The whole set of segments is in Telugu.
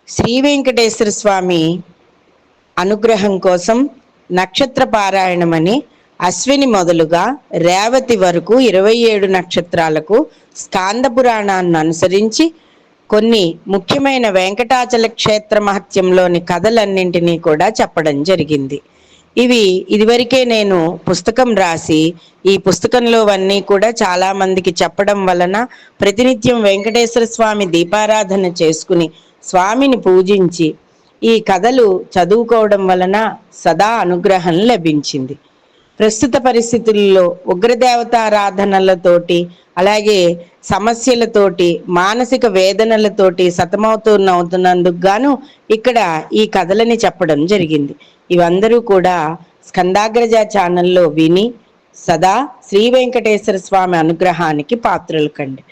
శ్రీ వెంకటేశ్వర స్వామి అనుగ్రహం కోసం నక్షత్ర పారాయణమని అశ్విని మొదలుగా రేవతి వరకు 27 నక్షత్రాలకు స్కాంద పురాణాన్ని అనుసరించి కొన్ని ముఖ్యమైన వెంకటాచల క్షేత్ర మహత్యంలోని కథలన్నింటినీ కూడా చెప్పడం జరిగింది. ఇవి ఇదివరకే నేను పుస్తకం రాసి ఈ పుస్తకంలో అన్నీ కూడా చాలా మందికి చెప్పడం వలన ప్రతినిత్యం వెంకటేశ్వర స్వామి దీపారాధన చేసుకుని స్వామిని పూజించి ఈ కథలు చదువుకోవడం వలన సదా అనుగ్రహం లభించింది. ప్రస్తుత పరిస్థితుల్లో ఉగ్రదేవతారాధనలతోటి అలాగే సమస్యలతోటి మానసిక వేదనలతోటి సతమవుతున్నందుకు గాను ఇక్కడ ఈ కథలని చెప్పడం జరిగింది. ఇవందరూ కూడా స్కందాగ్రజ ఛానల్లో విని సదా శ్రీ వెంకటేశ్వర స్వామి అనుగ్రహానికి పాత్రలు కండి.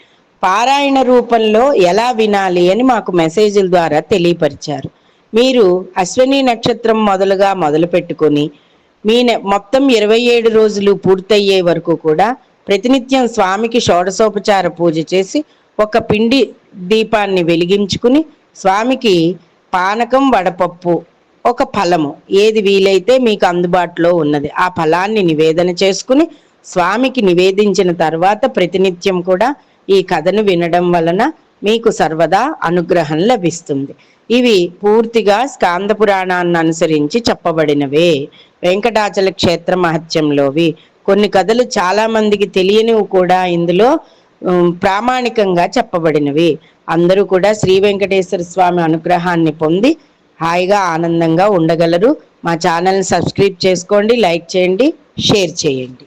పారాయణ రూపంలో ఎలా వినాలి అని మాకు మెసేజ్ల ద్వారా తెలియపరిచారు. మీరు అశ్విని నక్షత్రం మొదలుగా మొదలు పెట్టుకొని మీ మొత్తం 27 రోజులు పూర్తయ్యే వరకు కూడా ప్రతినిత్యం స్వామికి షోడశోపచార పూజ చేసి ఒక పిండి దీపాన్ని వెలిగించుకుని స్వామికి పానకం, వడపప్పు, ఒక ఫలము ఏది వీలైతే మీకు అందుబాటులో ఉన్నది ఆ ఫలాన్ని నివేదన చేసుకుని స్వామికి నివేదించిన తర్వాత ప్రతినిత్యం కూడా ఈ కథను వినడం వలన మీకు సర్వదా అనుగ్రహం లభిస్తుంది. ఇవి పూర్తిగా స్కాంద పురాణాన్ని అనుసరించి చెప్పబడినవే. వెంకటాచల క్షేత్ర మహత్యంలోవి కొన్ని కథలు చాలా మందికి తెలియనివి కూడా ఇందులో ప్రామాణికంగా చెప్పబడినవి. అందరూ కూడా శ్రీ వెంకటేశ్వర స్వామి అనుగ్రహాన్ని పొంది హాయిగా ఆనందంగా ఉండగలరు. మా ఛానల్ని సబ్స్క్రైబ్ చేసుకోండి, లైక్ చేయండి, షేర్ చేయండి.